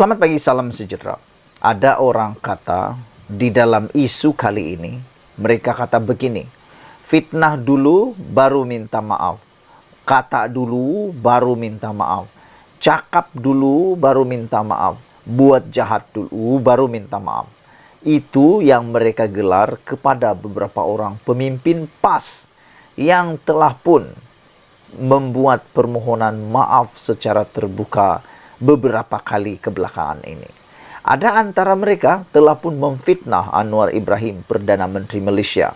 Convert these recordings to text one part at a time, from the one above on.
Selamat pagi, salam sejahtera. Ada orang kata di dalam isu kali ini, mereka kata begini, fitnah dulu baru minta maaf, kata dulu baru minta maaf, cakap dulu baru minta maaf, buat jahat dulu baru minta maaf. Itu yang mereka gelar kepada beberapa orang pemimpin PAS yang telah pun membuat permohonan maaf secara terbuka beberapa kali kebelakangan ini. Ada antara mereka telah pun memfitnah Anwar Ibrahim, Perdana Menteri Malaysia.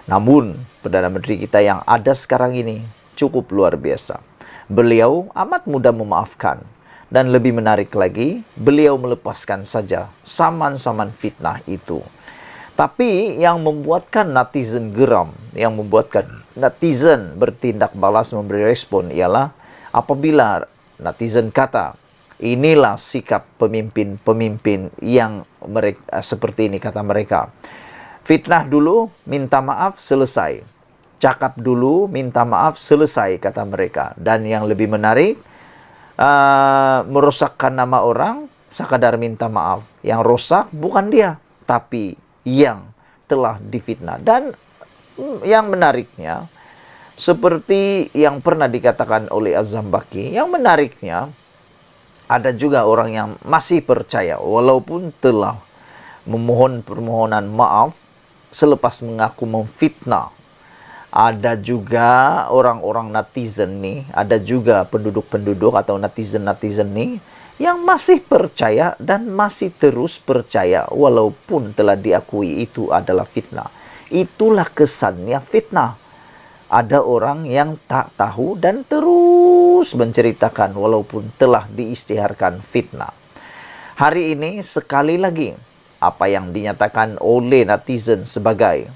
Namun, Perdana Menteri kita yang ada sekarang ini cukup luar biasa. Beliau amat mudah memaafkan. Dan lebih menarik lagi, beliau melepaskan saja saman-saman fitnah itu. Tapi yang membuatkan netizen geram, yang membuatkan netizen bertindak balas memberi respon ialah apabila netizen kata, inilah sikap pemimpin-pemimpin yang mereka seperti ini, kata mereka. Fitnah dulu, minta maaf, selesai. Cakap dulu, minta maaf, selesai, kata mereka. Dan yang lebih menarik, merosakkan nama orang, sekadar minta maaf. Yang rosak bukan dia, tapi yang telah difitnah. Dan yang menariknya, seperti yang pernah dikatakan oleh Az-Zambaki, yang menariknya, ada juga orang yang masih percaya walaupun telah memohon permohonan maaf selepas mengaku memfitnah. Ada juga orang-orang netizen nih, ada juga penduduk-penduduk atau netizen-netizen nih yang masih percaya dan masih terus percaya walaupun telah diakui itu adalah fitnah. Itulah kesannya fitnah. Ada orang yang tak tahu dan terus menceritakan walaupun telah diisytiharkan fitnah. Hari ini sekali lagi apa yang dinyatakan oleh netizen sebagai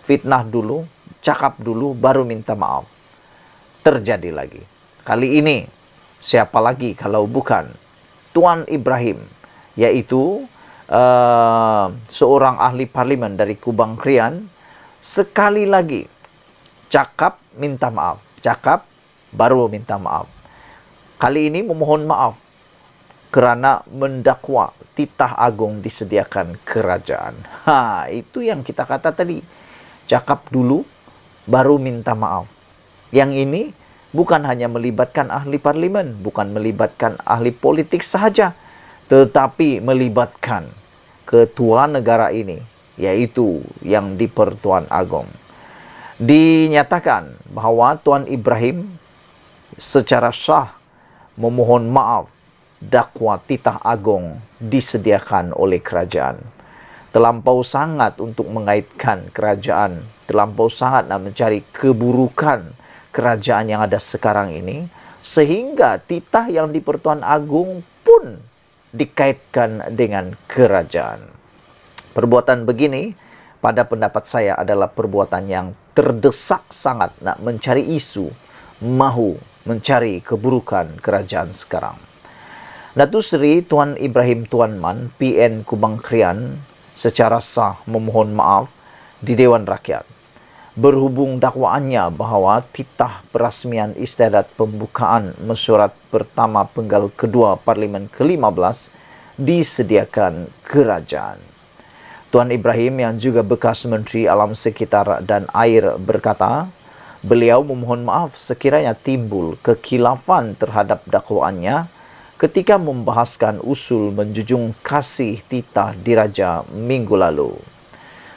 fitnah dulu, cakap dulu, baru minta maaf, terjadi lagi. Kali ini siapa lagi kalau bukan Tuan Ibrahim, yaitu seorang ahli parlimen dari Kubang Krian. Sekali lagi cakap, minta maaf. Cakap, baru minta maaf. Kali ini memohon maaf kerana mendakwa titah agung disediakan kerajaan. Itu yang kita kata tadi. Cakap dulu, baru minta maaf. Yang ini bukan hanya melibatkan ahli parlimen, bukan melibatkan ahli politik sahaja, tetapi melibatkan ketua negara ini, yaitu yang di-Pertuan Agong. Dinyatakan bahawa Tuan Ibrahim secara sah memohon maaf dakwa titah agung disediakan oleh kerajaan. Terlampau sangat untuk mengaitkan kerajaan, terlampau sangat nak mencari keburukan kerajaan yang ada sekarang ini, sehingga titah yang di Pertuan Agong pun dikaitkan dengan kerajaan. Perbuatan begini pada pendapat saya adalah perbuatan yang terdesak sangat nak mencari isu, mahu mencari keburukan kerajaan sekarang. Datuk Seri Tuan Ibrahim Tuan Man, PN Kubang Krian, secara sah memohon maaf di Dewan Rakyat berhubung dakwaannya bahawa titah perasmian istiadat pembukaan mesyuarat pertama penggal kedua Parlimen ke-15 disediakan kerajaan. Tuan Ibrahim yang juga bekas Menteri Alam Sekitar dan Air berkata, beliau memohon maaf sekiranya timbul kekhilafan terhadap dakwaannya ketika membahaskan usul menjunjung kasih titah diraja minggu lalu.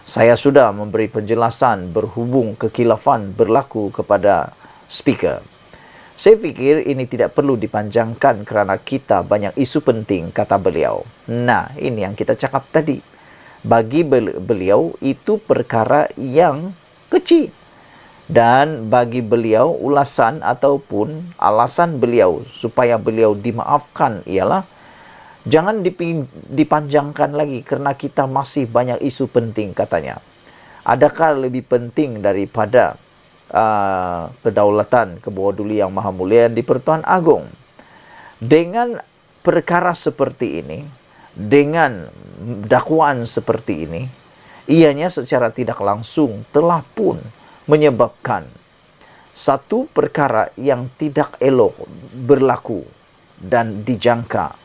Saya sudah memberi penjelasan berhubung kekhilafan berlaku kepada Speaker. Saya fikir ini tidak perlu dipanjangkan kerana kita banyak isu penting, kata beliau. Nah, ini yang kita cakap tadi. Bagi beliau itu perkara yang kecil. Dan bagi beliau ulasan ataupun alasan beliau supaya beliau dimaafkan ialah jangan dipanjangkan lagi kerana kita masih banyak isu penting, katanya. Adakah lebih penting daripada kedaulatan kebawah duli yang maha mulia di Pertuan Agong? Dengan perkara seperti ini, dengan dakwaan seperti ini, ianya secara tidak langsung telah pun menyebabkan satu perkara yang tidak elok berlaku dan dijangka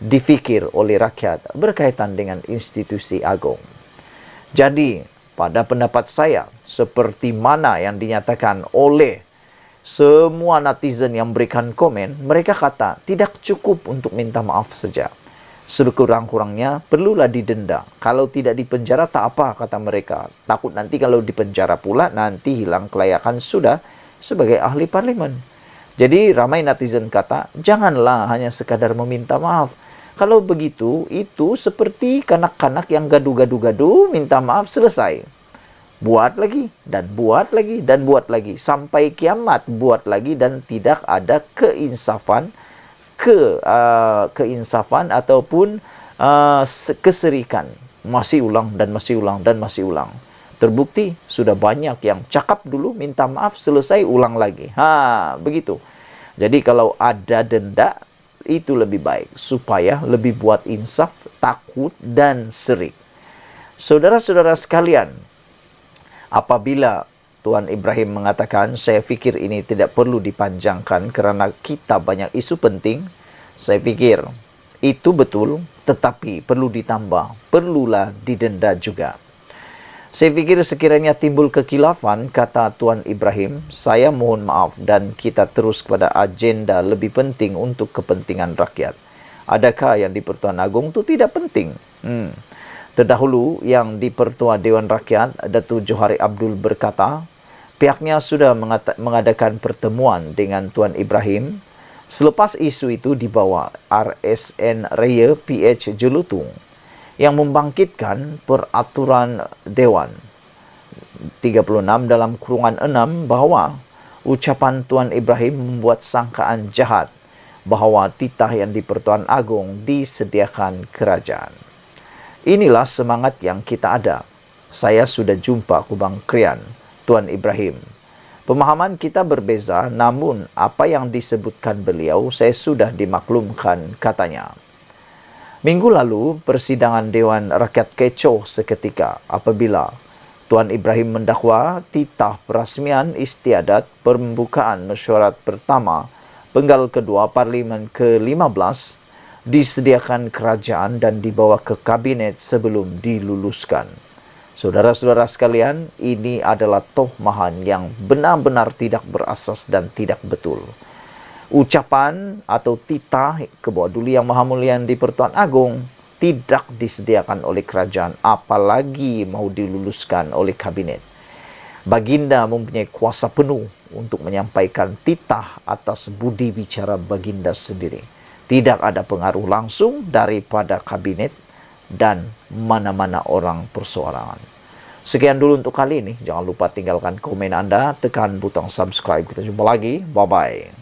difikir oleh rakyat berkaitan dengan institusi agung. Jadi, pada pendapat saya, seperti mana yang dinyatakan oleh semua netizen yang berikan komen, mereka kata tidak cukup untuk minta maaf saja. Sekurang-kurangnya perlulah didenda. Kalau tidak dipenjara tak apa, kata mereka. Takut nanti kalau dipenjara pula, nanti hilang kelayakan sudah sebagai ahli parlimen. Jadi ramai netizen kata, janganlah hanya sekadar meminta maaf. Kalau begitu, itu seperti kanak-kanak yang gaduh-gaduh-gaduh, minta maaf, selesai. Buat lagi, dan buat lagi, dan buat lagi. Sampai kiamat, buat lagi, dan tidak ada keinsafan, keinsafan ataupun keserikan. Masih ulang, dan masih ulang, dan masih ulang. Terbukti, sudah banyak yang cakap dulu, minta maaf, selesai, ulang lagi. Begitu. Jadi kalau ada denda, itu lebih baik. Supaya lebih buat insaf, takut, dan serik. Saudara-saudara sekalian, apabila Tuan Ibrahim mengatakan, saya fikir ini tidak perlu dipanjangkan kerana kita banyak isu penting, saya fikir itu betul, tetapi perlu ditambah, perlulah didenda juga. Saya fikir sekiranya timbul kekhilafan, kata Tuan Ibrahim, saya mohon maaf dan kita terus kepada agenda lebih penting untuk kepentingan rakyat. Adakah yang di Pertuan Agong itu tidak penting? Terdahulu yang di Pertua Dewan Rakyat, Datuk Johari Abdul berkata, pihaknya sudah mengadakan pertemuan dengan Tuan Ibrahim selepas isu itu dibawa RSN Raya PH Jelutung yang membangkitkan peraturan Dewan 36 dalam kurungan 6 bahawa ucapan Tuan Ibrahim membuat sangkaan jahat bahawa titah yang di Pertuan Agong disediakan kerajaan. Inilah semangat yang kita ada. Saya sudah jumpa Kubang Krian, Tuan Ibrahim. Pemahaman kita berbeza, namun apa yang disebutkan beliau saya sudah dimaklumkan, katanya. Minggu lalu, persidangan Dewan Rakyat kecoh seketika apabila Tuan Ibrahim mendakwa titah perasmian istiadat pembukaan mesyuarat pertama penggal kedua Parlimen ke-15 disediakan kerajaan dan dibawa ke kabinet sebelum diluluskan. Saudara-saudara sekalian, ini adalah tohmahan yang benar-benar tidak berasas dan tidak betul. Ucapan atau titah Ketua Duli Yang Maha Mulia di Pertuan Agong tidak disediakan oleh kerajaan, apalagi mau diluluskan oleh kabinet. Baginda mempunyai kuasa penuh untuk menyampaikan titah atas budi bicara Baginda sendiri. Tidak ada pengaruh langsung daripada kabinet dan mana-mana orang perseorangan. Sekian dulu untuk kali ini. Jangan lupa tinggalkan komen Anda, tekan butang subscribe. Kita jumpa lagi. Bye-bye.